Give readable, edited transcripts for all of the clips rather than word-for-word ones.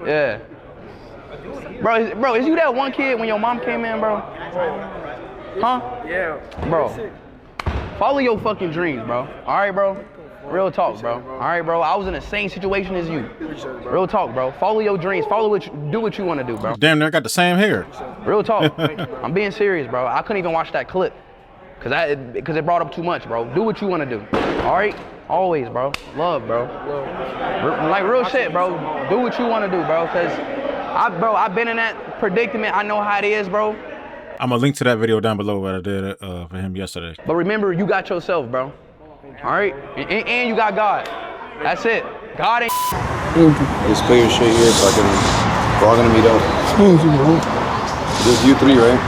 Yeah. Bro, is you that one kid when your mom came in, bro? Huh? Yeah. Bro, follow your fucking dreams, bro. All right, bro? Real talk, bro. All right, bro? I was in the same situation as you. Real talk, bro. Follow your dreams. Do what you want to do, bro. Damn, they got the same hair. Real talk. I'm being serious, bro. I couldn't even watch that clip because it brought up too much, bro. Do what you want to do. All right? Always, bro. Love, bro. Like real shit, bro. Do what you want to do, bro. Because I've been in that predicament. I know how it is, bro. I'm gonna link to that video down below what I did for him yesterday. But remember, you got yourself, bro. All right? And you got God. That's it. God ain't. Just clear your shit here so I can log in and meet up. This is you three, right?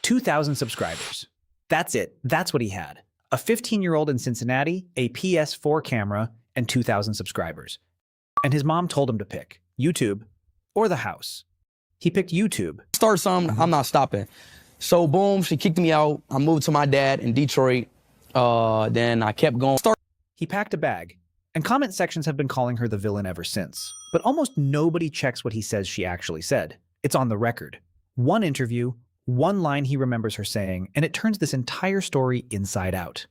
2,000 subscribers. That's it. That's what he had. A 15-year-old in Cincinnati, a PS4 camera, and 2,000 subscribers. And his mom told him to pick YouTube or the house. He picked YouTube. Start something, I'm not stopping. So boom, she kicked me out. I moved to my dad in Detroit. Then I kept going. He packed a bag, and comment sections have been calling her the villain ever since. But almost nobody checks what he says she actually said. It's on the record. One interview, one line he remembers her saying, and it turns this entire story inside out.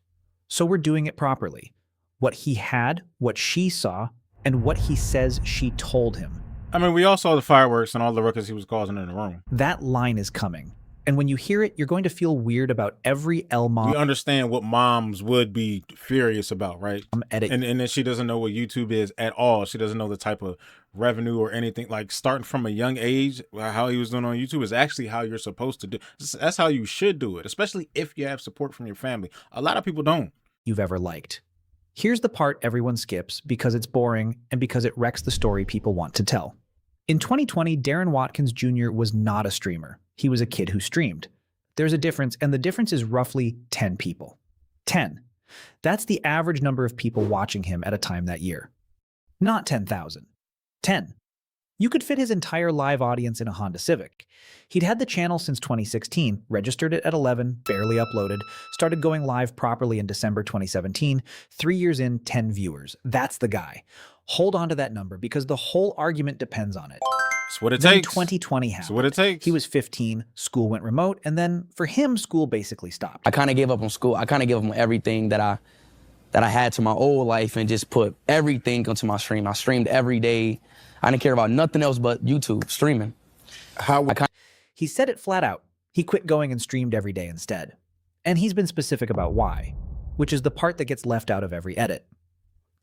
So we're doing it properly. What he had, what she saw, and what he says she told him. I mean, we all saw the fireworks and all the ruckus he was causing in the room. That line is coming. And when you hear it, you're going to feel weird about every mom. You understand what moms would be furious about, right? Edit. And then she doesn't know what YouTube is at all. She doesn't know the type of revenue or anything. Like starting from a young age, how he was doing on YouTube is actually how you're supposed to do. That's how you should do it, especially if you have support from your family. A lot of people don't. You've ever liked. Here's the part everyone skips because it's boring and because it wrecks the story people want to tell. In 2020, Darren Watkins Jr. was not a streamer. He was a kid who streamed. There's a difference, and the difference is roughly 10 people. 10. That's the average number of people watching him at a time that year. Not 10,000. 10. You could fit his entire live audience in a Honda Civic. He'd had the channel since 2016, registered it at 11, barely uploaded, started going live properly in December 2017, 3 years in, 10 viewers. That's the guy. Hold on to that number because the whole argument depends on it. That's what it then takes. 2020 happened. That's what it takes. He was 15, school went remote, and then for him, school basically stopped. I kind of gave up on school. I kind of gave up on everything that I had to my old life and just put everything onto my stream. I streamed every day. I didn't care about nothing else but YouTube, streaming. He said it flat out. He quit going and streamed every day instead. And he's been specific about why, which is the part that gets left out of every edit.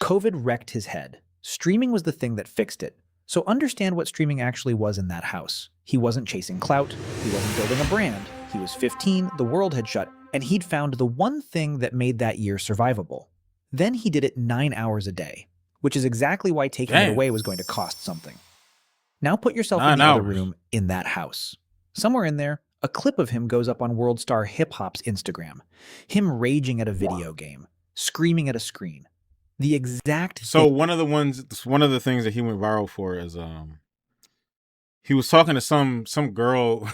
COVID wrecked his head. Streaming was the thing that fixed it. So understand what streaming actually was in that house. He wasn't chasing clout. He wasn't building a brand. He was 15, the world had shut, and he'd found the one thing that made that year survivable. Then he did it 9 hours a day, which is exactly why taking it away was going to cost something. Now put yourself in the other room in that house. Somewhere in there, a clip of him goes up on World Star Hip Hop's Instagram. Him raging at a video game, screaming at a screen. The exact one of the things that he went viral for is he was talking to some girl.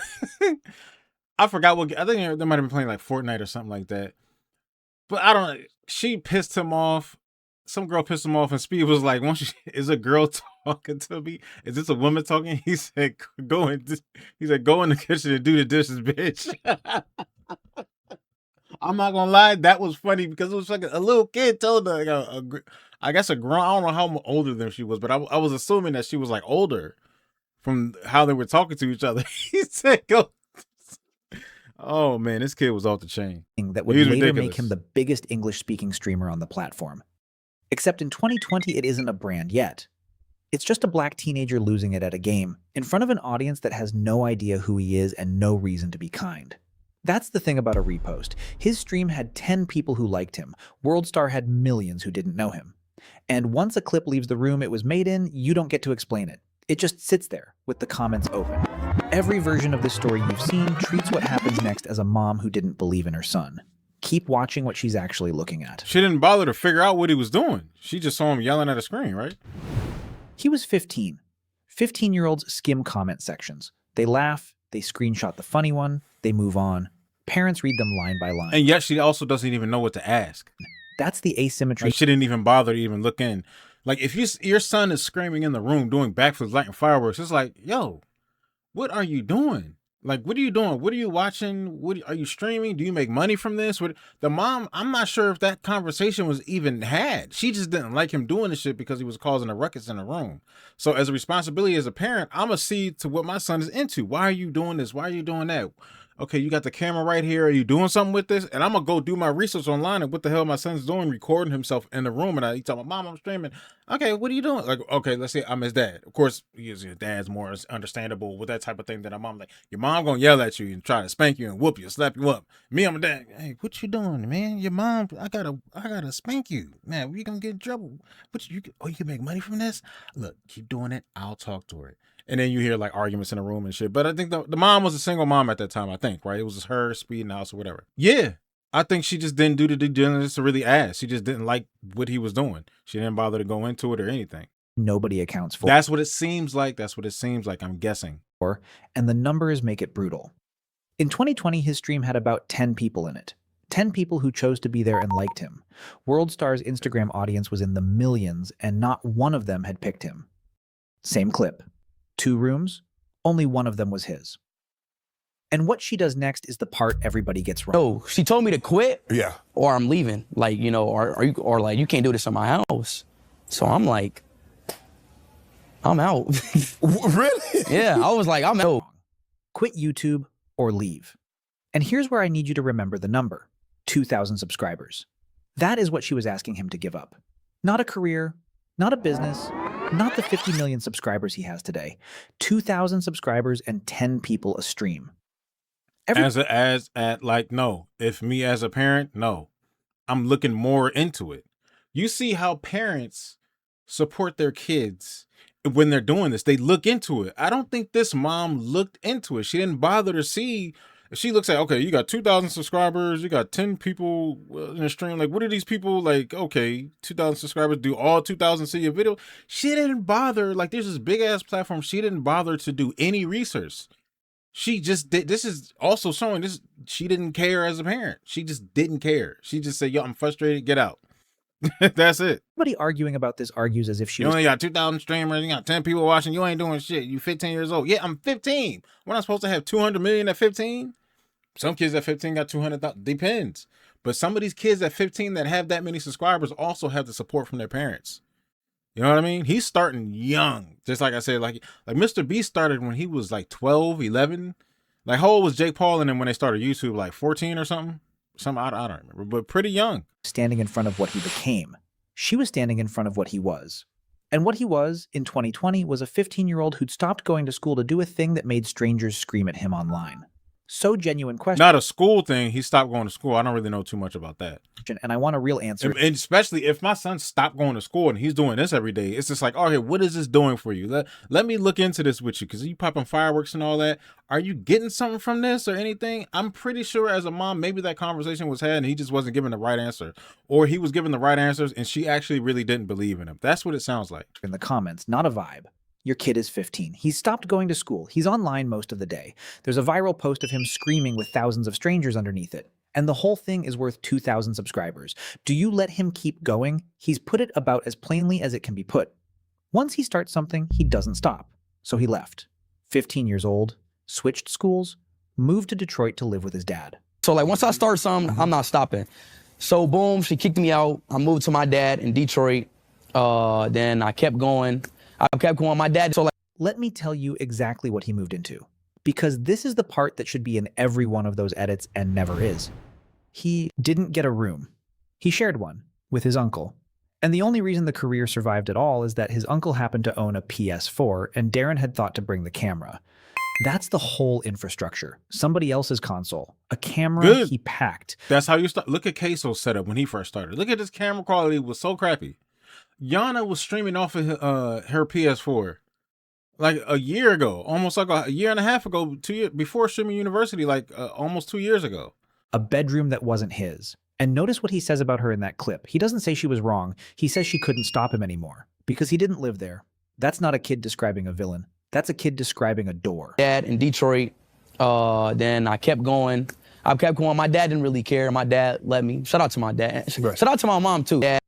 I forgot what, I think they might have been playing like Fortnite or something like that. But I don't know. She pissed him off. Some girl pissed him off, and Speed was like, is a girl talking to me? Is this a woman talking? He said, go in the kitchen and do the dishes, bitch. I'm not gonna lie, that was funny because it was like a little kid telling her, I guess a grown, I don't know how older than she was, but I was assuming that she was like older from how they were talking to each other. He said, go. Oh man, this kid was off the chain. That would later make him the biggest English-speaking streamer on the platform. Except in 2020, it isn't a brand yet. It's just a black teenager losing it at a game in front of an audience that has no idea who he is and no reason to be kind. That's the thing about a repost. His stream had 10 people who liked him. WorldStar had millions who didn't know him. And once a clip leaves the room it was made in, you don't get to explain it. It just sits there with the comments open. Every version of this story you've seen treats what happens next as a mom who didn't believe in her son. Keep watching what she's actually looking at. She didn't bother to figure out what he was doing. She just saw him yelling at a screen, right? He was 15. 15-year-olds skim comment sections. They laugh, they screenshot the funny one, they move on. Parents read them line by line. And yet she also doesn't even know what to ask. That's the asymmetry. Like, she didn't even bother to even look in. Like, if your son is screaming in the room doing backflips, lighting fireworks, it's like, yo, what are you doing? Like, what are you doing? What are you watching? Are you streaming? Do you make money from this? The mom, I'm not sure if that conversation was even had. She just didn't like him doing this shit because he was causing a ruckus in the room. So as a responsibility as a parent, I'm going to see to what my son is into. Why are you doing this? Why are you doing that? Okay, you got the camera right here. Are you doing something with this? And I'm going to go do my research online and what the hell my son's doing, recording himself in the room. And he talking, Mom, I'm streaming. Okay, what are you doing? Like, okay, let's say I'm his dad. Of course, your dad's more understandable with that type of thing than a mom. Like, your mom going to yell at you and try to spank you and whoop you, slap you up. Me, I'm a dad. Hey, what you doing, man? Your mom, I gotta spank you. Man, we going to get in trouble. You can make money from this? Look, keep doing it. I'll talk to her. And then you hear like arguments in the room and shit. But I think the mom was a single mom at that time, I think, right? It was her, Speed in the house or whatever. Yeah. I think she just didn't do the due diligence to really ask. She just didn't like what he was doing. She didn't bother to go into it or anything. Nobody accounts for. That's what it seems like. I'm guessing. And the numbers make it brutal. In 2020, his stream had about 10 people in it. 10 people who chose to be there and liked him. WorldStar's Instagram audience was in the millions, and not one of them had picked him. Same clip. 2 rooms, only one of them was his. And what she does next is the part everybody gets wrong. No, she told me to quit. Yeah. Or I'm leaving. Like, you know, or like you can't do this in my house. So I'm like, I'm out. Really? Yeah, I was like, I'm out. Quit YouTube or leave. And here's where I need you to remember the number. 2,000 subscribers. That is what she was asking him to give up. Not a career, not a business, not the 50 million subscribers he has today. 2,000 subscribers and 10 people a stream. No. If me as a parent, no. I'm looking more into it. You see how parents support their kids when they're doing this. They look into it. I don't think this mom looked into it. She didn't bother to see. She looks at, okay, you got 2,000 subscribers, you got 10 people in the stream. Like, what are these people like? Okay, 2,000 subscribers, do all 2,000 see your video? She didn't bother. Like, there's this big ass platform. She didn't bother to do any research. She just did. This is also showing this. She didn't care as a parent. She just didn't care. She just said, yo, I'm frustrated. Get out. That's it. Everybody arguing about this argues as if she You only got 2,000 streamers. You got 10 people watching. You ain't doing shit. You 15 years old. Yeah, I'm 15. We're not supposed to have 200 million at 15. Some kids at 15 got 200,000. Depends. But some of these kids at 15 that have that many subscribers also have the support from their parents. You know what I mean? He's starting young. Just like I said, like Mr. Beast started when he was like 12, 11. Like, how old was Jake Paul and then when they started YouTube? Like 14 or something? I don't remember, but pretty young. Standing in front of what he became. She was standing in front of what he was. And what he was, in 2020, was a 15-year-old who'd stopped going to school to do a thing that made strangers scream at him online. So genuine question. Not a school thing. He stopped going to school. I don't really know too much about that. And I want a real answer. And especially if my son stopped going to school and he's doing this every day, it's just like, okay, what is this doing for you? Let me look into this with you, because you popping fireworks and all that. Are you getting something from this or anything? I'm pretty sure as a mom, maybe that conversation was had and he just wasn't giving the right answer. Or he was giving the right answers and she actually really didn't believe in him. That's what it sounds like. In the comments, not a vibe. Your kid is 15. He's stopped going to school. He's online most of the day. There's a viral post of him screaming with thousands of strangers underneath it. And the whole thing is worth 2,000 subscribers. Do you let him keep going? He's put it about as plainly as it can be put. Once he starts something, he doesn't stop. So he left. 15 years old, switched schools, moved to Detroit to live with his dad. So like once I start something, I'm not stopping. So boom, she kicked me out. I moved to my dad in Detroit. Then I kept going. My dad. So like, let me tell you exactly what he moved into, because this is the part that should be in every one of those edits and never is. He didn't get a room. He shared one with his uncle. And the only reason the career survived at all is that his uncle happened to own a PS4 and Darren had thought to bring the camera. That's the whole infrastructure. Somebody else's console. A camera Good. He packed. That's how you start. Look at Queso's setup when he first started. Look at his camera quality. It was so crappy. Yana was streaming off of her PS4 like a year ago, almost like a year and a half ago, 2 years before streaming university, like almost 2 years ago. A bedroom that wasn't his. And notice what he says about her in that clip. He doesn't say she was wrong. He says she couldn't stop him anymore because he didn't live there. That's not a kid describing a villain. That's a kid describing a door. Dad in Detroit. Then I kept going. I kept going. My dad didn't really care. My dad let me. Shout out to my dad. Right. Shout out to my mom too. Yeah.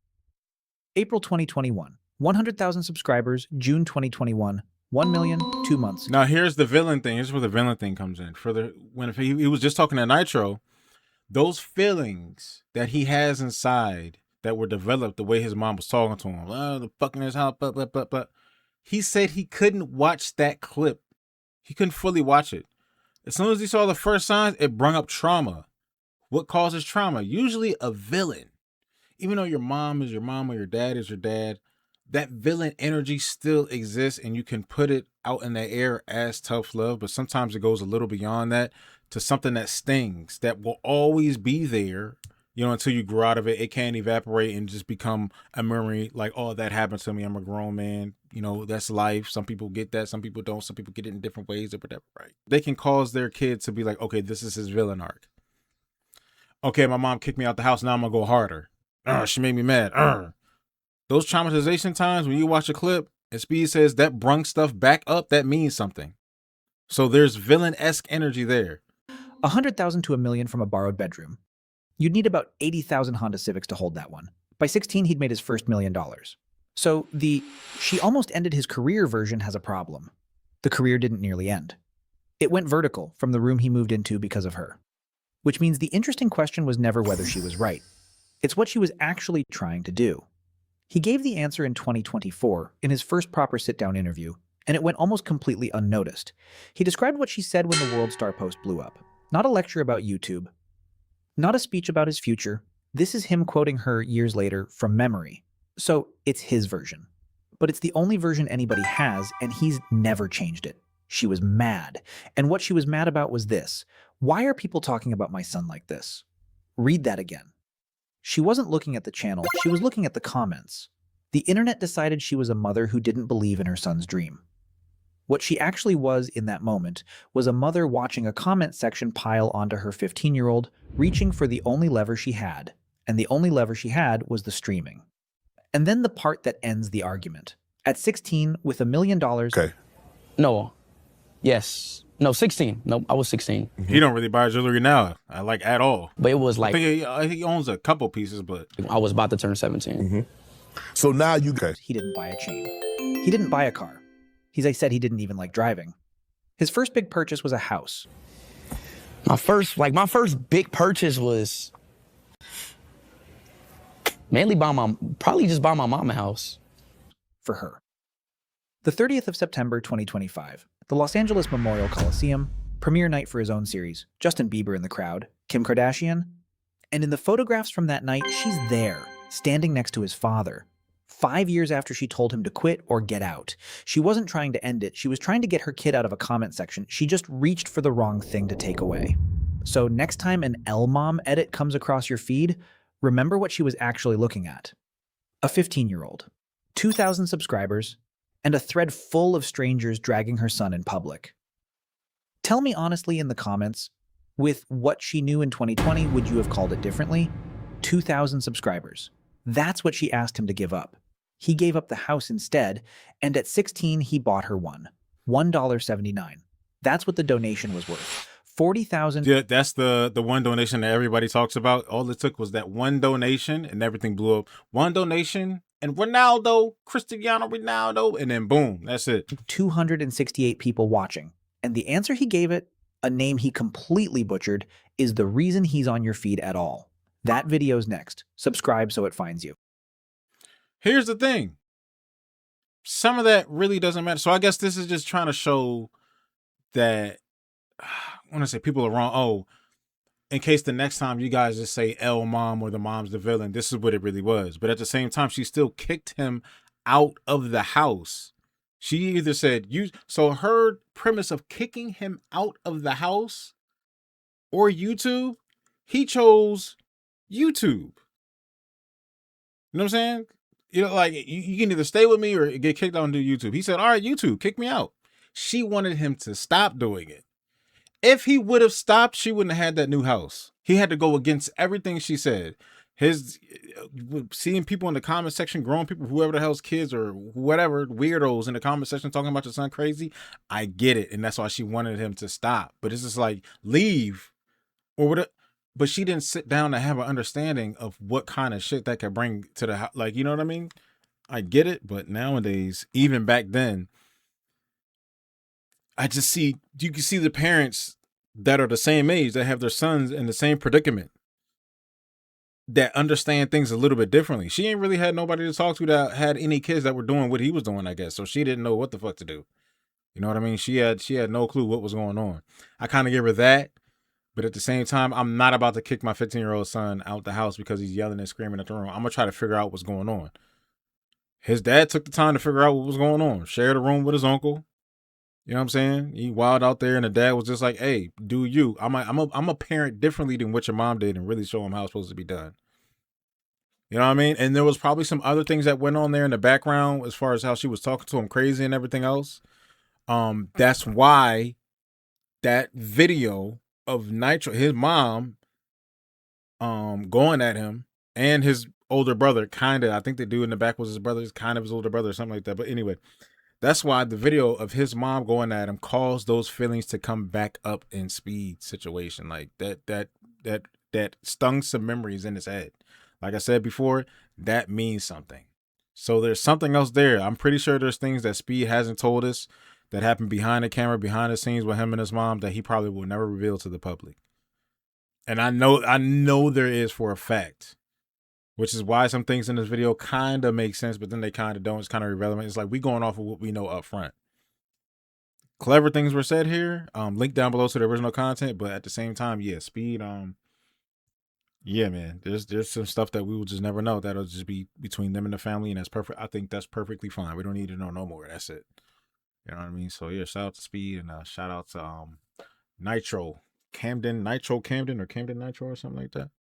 April 2021, 100,000 subscribers. June 2021, 1 million, 2 months. Now here's the villain thing. Here's where the villain thing comes in. When he was just talking to Nitro, those feelings that he has inside that were developed the way his mom was talking to him, the fucking his house, blah, blah, blah, blah. He said he couldn't watch that clip. He couldn't fully watch it. As soon as he saw the first signs, it brought up trauma. What causes trauma? Usually a villain. Even though your mom is your mom or your dad is your dad, that villain energy still exists, and you can put it out in the air as tough love, but sometimes it goes a little beyond that to something that stings, that will always be there, until you grow out of it. It can't evaporate and just become a memory like, oh, that happened to me. I'm a grown man. That's life. Some people get that. Some people don't. Some people get it in different ways or whatever, right? They can cause their kid to be like, okay, this is his villain arc. Okay, my mom kicked me out the house. Now I'm going to go harder. She made me mad. Those traumatization times when you watch a clip and Speed says that brung stuff back up, that means something. So there's villain-esque energy there. 100,000 to 1 million from a borrowed bedroom. You'd need about 80,000 Honda Civics to hold that one. By 16, he'd made his first $1 million. So the "she almost ended his career" version has a problem. The career didn't nearly end. It went vertical from the room he moved into because of her. Which means the interesting question was never whether she was right. It's what she was actually trying to do. He gave the answer in 2024 in his first proper sit-down interview, and it went almost completely unnoticed. He described what she said when the World Star post blew up. Not a lecture about YouTube. Not a speech about his future. This is him quoting her years later from memory. So it's his version. But it's the only version anybody has, and he's never changed it. She was mad. And what she was mad about was this. Why are people talking about my son like this? Read that again. She wasn't looking at the channel, she was looking at the comments. The internet decided she was a mother who didn't believe in her son's dream. What she actually was in that moment was a mother watching a comment section pile onto her 15-year-old, reaching for the only lever she had, and the only lever she had was the streaming. And then the part that ends the argument. At 16, with $1 million... Okay. No. Yes. No, 16. No, I was 16. He don't really buy jewelry now, at all. But it was like, I think he owns a couple pieces, but... I was about to turn 17. So now you... Okay. He didn't buy a chain. He didn't buy a car. As I said, he didn't even like driving. His first big purchase was a house. My first big purchase was mainly probably just buy my mom a house. For her. The 30th of September, 2025. The Los Angeles Memorial Coliseum, premiere night for his own series. Justin Bieber in the crowd, Kim Kardashian. And in the photographs from that night, she's there, standing next to his father. 5 years after she told him to quit or get out. She wasn't trying to end it. She was trying to get her kid out of a comment section. She just reached for the wrong thing to take away. So next time an L-Mom edit comes across your feed, remember what she was actually looking at. A 15-year-old, 2,000 subscribers, and a thread full of strangers dragging her son in public. Tell me honestly in the comments, with what she knew in 2020, would you have called it differently? 2,000 subscribers. That's what she asked him to give up. He gave up the house instead, and at 16, he bought her one. $1.79. That's what the donation was worth. 40,000. Yeah, that's the one donation that everybody talks about. All it took was that one donation, and everything blew up. One donation, and Cristiano Ronaldo, and then boom, that's it. 268 people watching. And the answer he gave it, a name he completely butchered, is the reason he's on your feed at all. That video's next. Subscribe so it finds you. Here's the thing. Some of that really doesn't matter. So I guess this is just trying to show that, I want to say people are wrong. Oh, in case the next time you guys just say L mom or the mom's the villain, this is what it really was. But at the same time, she still kicked him out of the house. She either said, so her premise of kicking him out of the house or YouTube, he chose YouTube. You know what I'm saying? You can either stay with me or get kicked out and do YouTube. He said, all right, YouTube, kick me out. She wanted him to stop doing it. If he would have stopped, she wouldn't have had that new house. He had to go against everything she said. Seeing people in the comment section, grown people, whoever the hell's kids or whatever, weirdos in the comment section talking about your son crazy, I get it. And that's why she wanted him to stop. But it's just like, leave. or what? But she didn't sit down to have an understanding of what kind of shit that could bring to the house. Like, you know what I mean? I get it, but nowadays, even back then, I just see, you can see the parents that are the same age that have their sons in the same predicament that understand things a little bit differently. She ain't really had nobody to talk to that had any kids that were doing what he was doing, I guess. So she didn't know what the fuck to do. You know what I mean? She had no clue what was going on. I kind of give her that, but at the same time, I'm not about to kick my 15-year-old son out the house because he's yelling and screaming at the room. I'm gonna try to figure out what's going on. His dad took the time to figure out what was going on. Shared a room with his uncle. You know what I'm saying? He wild out there, and the dad was just like, "Hey, do you? I'm a parent differently than what your mom did, and really show him how it's supposed to be done." You know what I mean? And there was probably some other things that went on there in the background as far as how she was talking to him crazy and everything else. That's why that video of Nitro, his mom, going at him, and his older brother, I think the dude in the back was his brother, kind of his older brother or something like that. But anyway, that's why the video of his mom going at him caused those feelings to come back up in Speed situation. Like that stung some memories in his head. Like I said before, that means something. So there's something else there. I'm pretty sure there's things that Speed hasn't told us that happened behind the camera, behind the scenes with him and his mom that he probably will never reveal to the public. And I know there is for a fact, which is why some things in this video kind of make sense, but then they kind of don't. It's kind of irrelevant. It's like we going off of what we know up front. Clever things were said here. Link down below to the original content, but at the same time, yeah, Speed. Yeah, man. There's some stuff that we will just never know. That'll just be between them and the family, and that's perfect. I think that's perfectly fine. We don't need to know no more. That's it. You know what I mean? So yeah, shout out to Speed, and shout out to Nitro Camden or Camden Nitro or something like that.